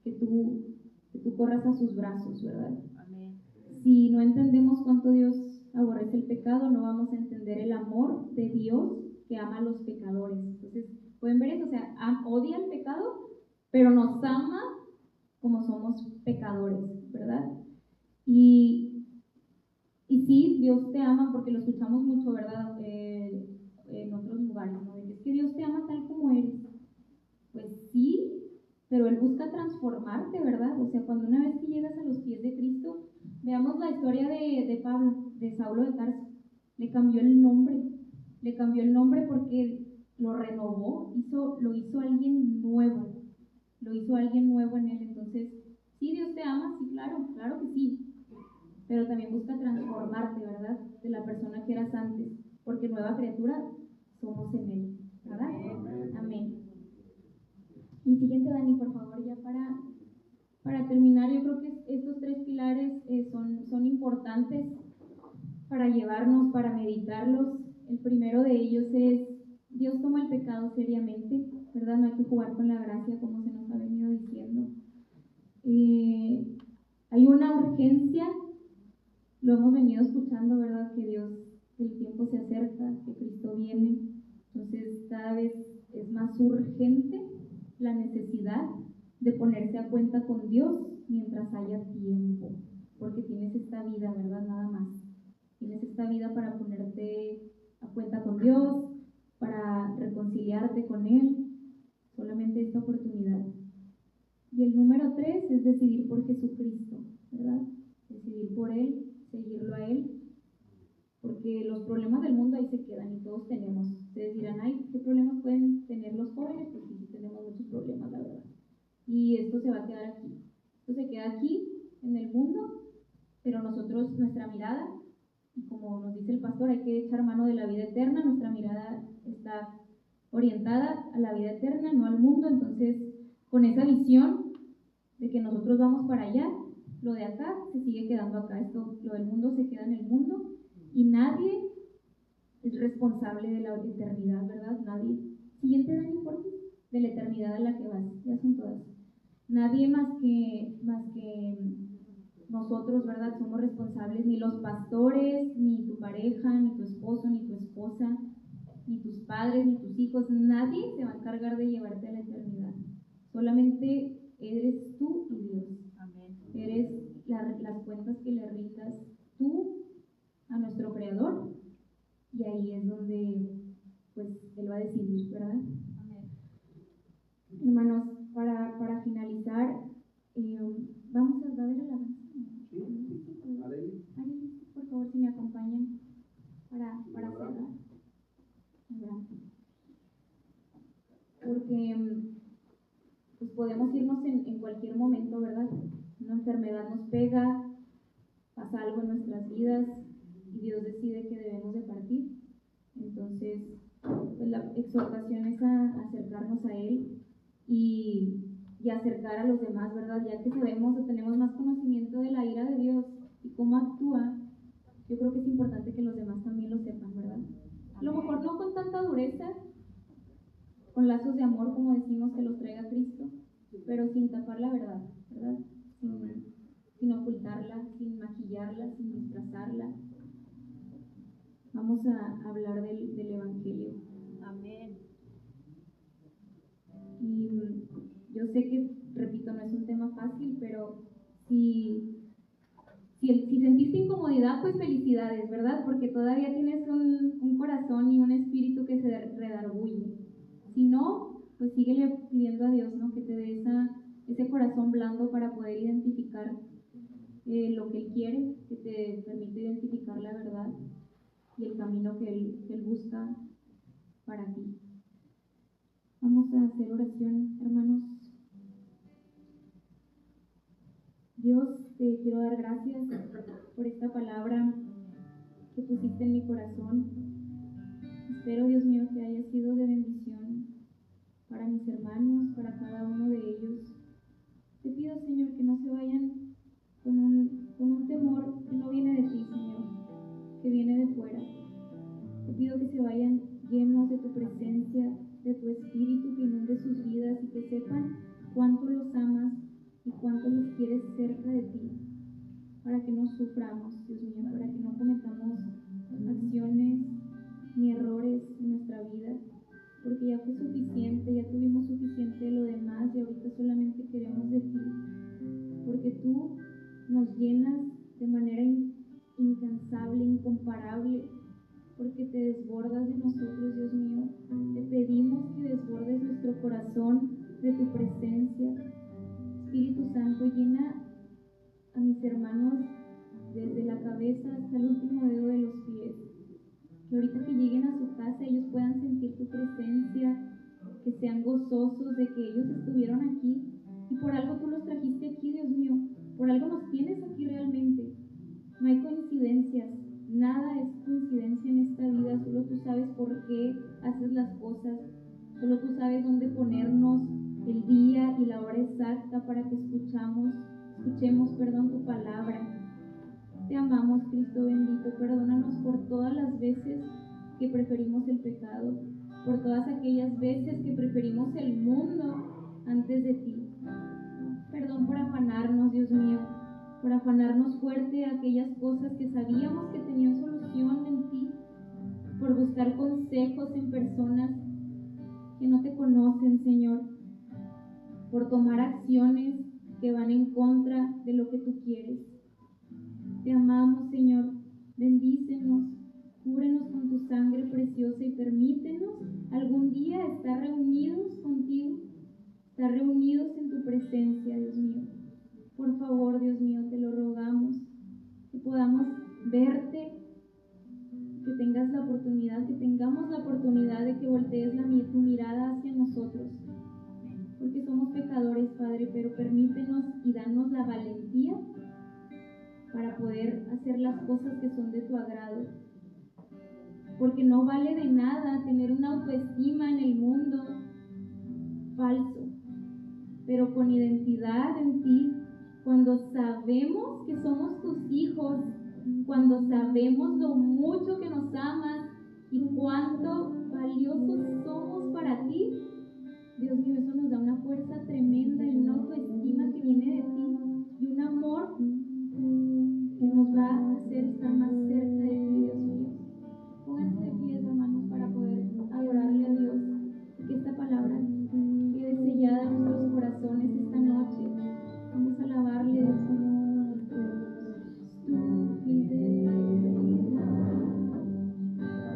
que tú corras a sus brazos, ¿verdad? Amén. Si no entendemos cuánto Dios aborrece el pecado, no vamos a entender el amor de Dios que ama a los pecadores. Entonces, pueden ver eso, o sea, odia el pecado, pero nos ama como somos pecadores, ¿verdad? Y sí, Dios te ama porque lo escuchamos mucho, ¿verdad? En otros lugares, ¿no? Es que Dios te ama tal como eres. Pues sí, pero Él busca transformarte, ¿verdad? O sea, cuando una vez que llegas a los pies de Cristo, veamos la historia de Pablo, de Saulo de Tarso. Le cambió el nombre porque lo renovó, lo hizo alguien nuevo, en Él. Entonces, sí, Dios te ama, sí, claro, claro que sí, pero también busca transformarte, ¿verdad? De la persona que eras antes, porque nueva criatura somos en Él, ¿verdad? Amén. Y siguiente, Dani, por favor, ya para terminar, yo creo que estos tres pilares son importantes para llevarnos, para meditarlos. El primero de ellos es, Dios toma el pecado seriamente, ¿verdad? No hay que jugar con la gracia, como se nos ha venido diciendo. Hay una urgencia, lo hemos venido escuchando, ¿verdad? Que el tiempo se acerca, que Cristo viene. Entonces, cada vez es más urgente la necesidad de ponerse a cuenta con Dios mientras haya tiempo, porque tienes esta vida, ¿verdad? Nada más. Tienes esta vida para ponerte a cuenta con Dios, para reconciliarte con Él, solamente esta oportunidad. Y el número 3 es decidir por Jesucristo, ¿verdad? Decidir por Él, seguirlo a Él, porque los problemas del mundo ahí se quedan y todos tenemos. Ustedes dirán, ay, ¿qué problemas pueden tener los jóvenes? Pues sí, tenemos muchos problemas, la verdad. Y esto se va a quedar aquí. Esto se queda aquí, en el mundo, pero nosotros, nuestra mirada, y como nos dice el pastor, hay que echar mano de la vida eterna. Nuestra mirada está orientada a la vida eterna, no al mundo. Entonces, con esa visión de que nosotros vamos para allá, lo de acá se sigue quedando acá. Lo del mundo se queda en el mundo y nadie es responsable de la eternidad, ¿verdad? Nadie. Siguiente, Dani, por favor. De la eternidad a la que vas, ya son todas. Nadie más que nosotros, ¿verdad? Somos responsables, ni los pastores, ni tu pareja, ni tu esposo, ni tu esposa, ni tus padres, ni tus hijos. Nadie se va a encargar de llevarte a la eternidad. Solamente eres tú y Dios. Amén. Eres las cuentas que le rindas tú a nuestro Creador, y ahí es donde pues Él va a decidir, ¿verdad? Amén. Hermanos, para finalizar, vamos a dar el alabanza. Ari, por favor, si me acompañan para cerrar. Porque pues podemos irnos en cualquier momento, ¿verdad? Una enfermedad nos pega, pasa algo en nuestras vidas y Dios decide que debemos de partir. Entonces, pues la exhortación es a acercarnos a Él y acercar a los demás, ¿verdad? Ya que sabemos o tenemos más conocimiento de la ira de Dios y cómo actúa, yo creo que es importante que los demás también lo sepan, ¿verdad? A lo mejor no con tanta dureza, con lazos de amor, como decimos, que los traiga Cristo, pero sin tapar la verdad, ¿verdad? Sin ocultarla, sin maquillarla, sin disfrazarla. Vamos a hablar del Evangelio. Amén. Y yo sé que, repito, no es un tema fácil, pero si sentiste incomodidad, pues felicidades, ¿verdad? Porque todavía tienes un corazón y un espíritu que se redarguye. Si no, pues síguele pidiendo a Dios, ¿no? Que te dé ese corazón blando para poder identificar lo que Él quiere, que te permite identificar la verdad y el camino que Él busca para ti. Vamos a hacer oración, hermanos. Dios, te quiero dar gracias por esta palabra que pusiste en mi corazón. Espero, Dios mío, que haya sido de bendición para mis hermanos, para cada uno de ellos. Te pido, Señor, que no se vayan con un temor que no viene de ti, Señor, que viene de fuera. Te pido que se vayan llenos de tu presencia, de tu espíritu, que inunde sus vidas y que sepan cuánto los amas y cuánto los quieres cerca de ti, para que no suframos, Dios mío, para que no cometamos acciones ni errores en nuestra vida, porque ya fue suficiente, ya tuvimos suficiente de lo demás y ahorita solamente queremos de ti, porque tú nos llenas de manera incansable, incomparable, porque te desbordas de nosotros, Dios mío. Te pedimos que desbordes nuestro corazón de tu presencia. Espíritu Santo, llena a mis hermanos desde la cabeza hasta el último dedo de los pies. Que ahorita que lleguen a su casa ellos puedan sentir tu presencia, que sean gozosos de que ellos estuvieron aquí y por algo tú los trajiste aquí, Dios mío. Por algo nos tienes aquí realmente. No hay coincidencias, nada es coincidencia en esta vida. Solo tú sabes por qué haces las cosas, solo tú sabes dónde ponernos el día y la hora exacta para que escuchemos tu palabra. Te amamos, Cristo bendito. Perdónanos por todas las veces que preferimos el pecado, por todas aquellas veces que preferimos el mundo antes de ti. Perdón por afanarnos, Dios mío, por afanarnos fuerte a aquellas cosas que sabíamos que tenían solución en ti, por buscar consejos en personas que no te conocen, Señor, por tomar acciones que van en contra de lo que tú quieres. Te amamos, Señor. Bendícenos, cúbrenos con tu sangre preciosa y permítenos algún día estar reunidos contigo, estar reunidos en tu presencia, Dios mío. Por favor, Dios mío, te lo rogamos, que podamos verte, que tengamos la oportunidad de que voltees tu mirada hacia nosotros, porque somos pecadores, Padre, pero permítenos y danos la valentía para poder hacer las cosas que son de tu agrado, porque no vale de nada tener una autoestima en el mundo falso, pero con identidad en ti, cuando sabemos que somos tus hijos, cuando sabemos lo mucho que nos amas y cuánto valiosos somos para ti. Dios mío, eso nos da una fuerza tremenda y una autoestima que viene de ti y un amor que nos va a hacer estar más cerca de ti, Dios mío. Pónganse de pies, hermanos, para poder adorarle a Dios y que esta palabra quede sellada en nuestros corazones esta noche. Vamos a alabarle, Dios mío. Tu fidelidad.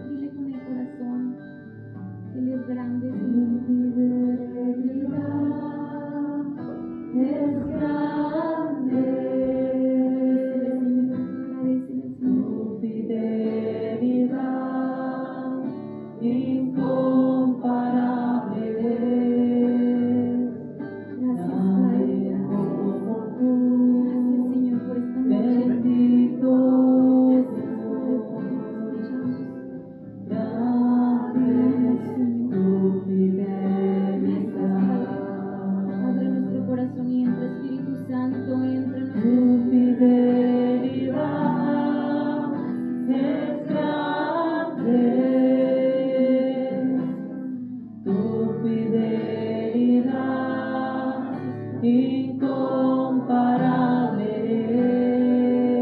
Dile con el corazón que Él es grande, Señor. Tu fidelidad es grande. Tu fidelidad incomparable es. Gracias, Padre. Gracias, Señor, por esta noche. Bendito. Gracias, Señor. Tu fidelidad. Abre nuestro corazón y entra, Espíritu Santo, entra en nuestro corazón. Tu fidelidad es grande. Tu fidelidad incomparable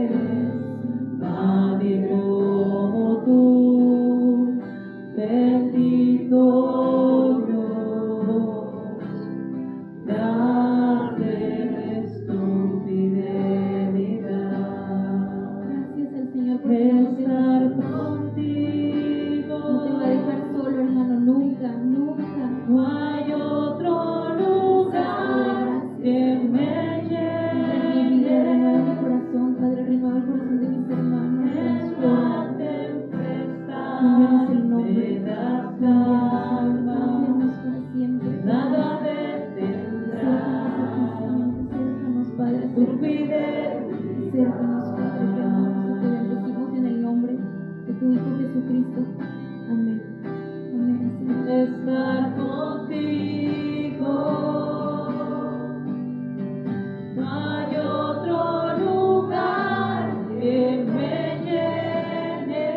es. Nadie como tú, bendito Dios. Grande es tu fidelidad. Gracias al Señor por estar contigo. No te va a dejar solo, hermano, nunca, nunca. No hay otro lugar que me llene. Renueva mi corazón, Padre, renueva el corazón de mis hermanos. En la tempestad me das calma. Para siempre. Nada detendrá. Acércanos, Padre, acércanos, Padre, te amamos y te bendecimos en el nombre de tu Hijo Jesucristo. Amén. Amén, Señor. Estar contigo, no hay otro lugar que me llene.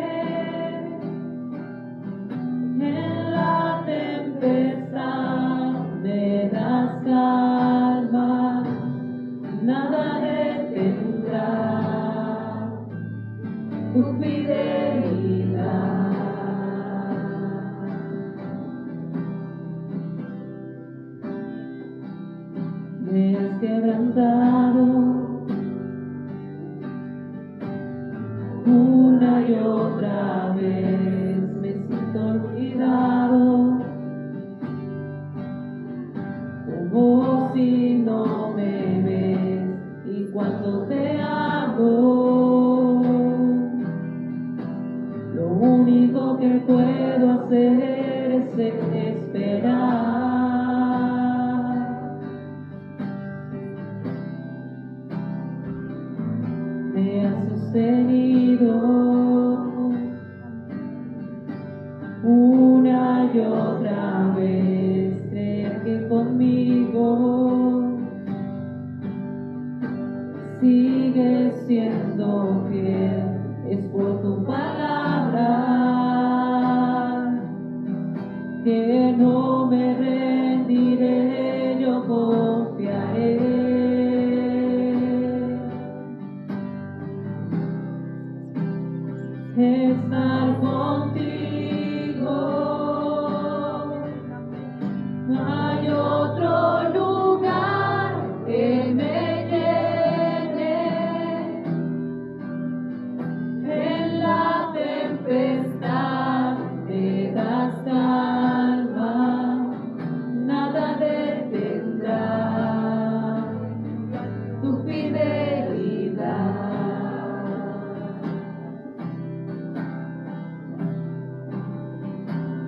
En la tempestad me das calma, nada de quebrantado, una y otra vez me siento olvidado, como si no me ves, y cuando te amo, lo único que puedo hacer es esperar. Me has sostenido una y otra vez, creer que conmigo sigues siendo fiel, es por tu palabra que no me rendiré, yo confiaré. Estar contigo, no hay otro lugar que me llene. En la tempestad me das calma, nada detendrá tu fidelidad.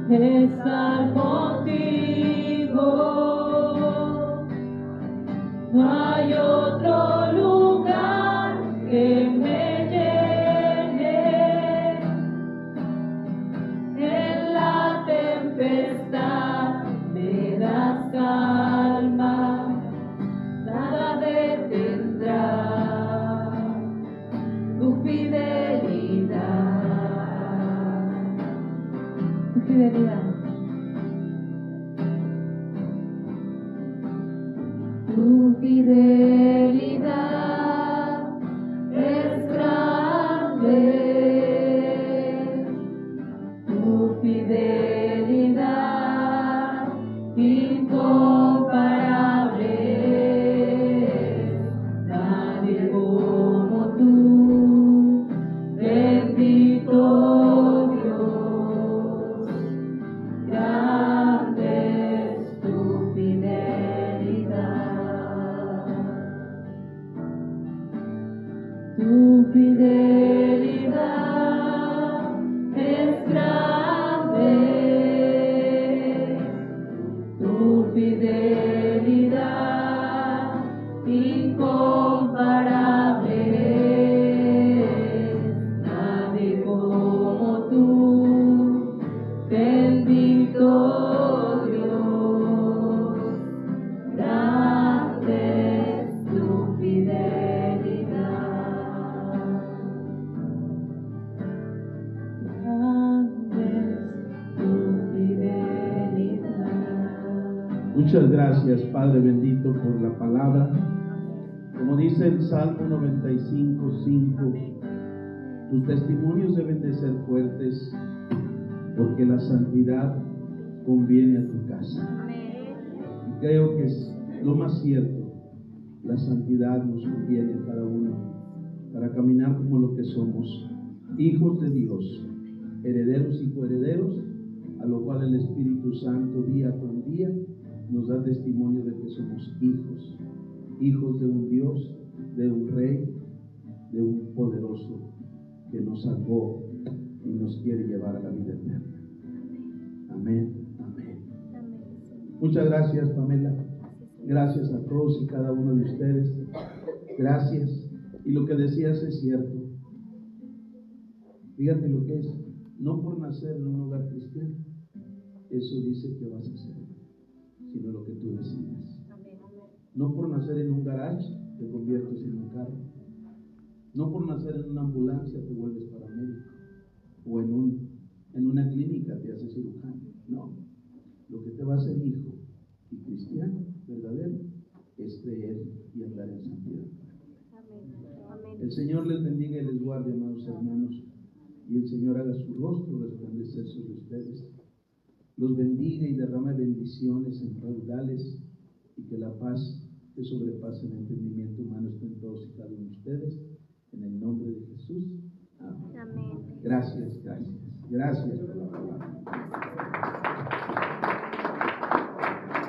Estar contigo, no hay otro lugar que me llene. En la tempestad me das calma, nada detendrá tu fidelidad. Tu fidelidad. Tu fidelidad es grande, tu fidelidad incomparable, nadie como tú, bendito Dios, grande es tu fidelidad. Tu fidelidad es grande, tu fidelidad incomparable, nadie como tú, bendito Dios, grande es tu fidelidad. Muchas gracias, Padre bendito, por la palabra. Como dice el Salmo 95:5, tus testimonios deben de ser fuertes, porque la santidad conviene a tu casa. Y creo que es lo más cierto. La santidad nos conviene a cada uno para caminar como lo que somos, hijos de Dios, herederos y coherederos, a lo cual el Espíritu Santo día con día nos da testimonio de que somos hijos, hijos de un Dios, de un Rey, de un poderoso que nos salvó y nos quiere llevar a la vida eterna. Amén, amén. Muchas gracias, Pamela. Gracias a todos y cada uno de ustedes. Gracias. Y lo que decías es cierto. Fíjate lo que es. No por nacer en un hogar cristiano, eso dice que vas a ser, sino lo que tú decides. No por nacer en un garage te conviertes en un carro. No por nacer en una ambulancia te vuelves paramédico. O en una clínica te haces cirujano. No. Lo que te va a hacer hijo y cristiano verdadero es creer y andar en santidad. El Señor les bendiga y les guarde, amados hermanos, y el Señor haga su rostro resplandecer sobre ustedes, los bendiga y derrame bendiciones en raudales, y que la paz que sobrepasa el entendimiento humano esté en todos y cada uno de ustedes. En el nombre de Jesús. Amén. Amén. Gracias, gracias. Gracias por la palabra.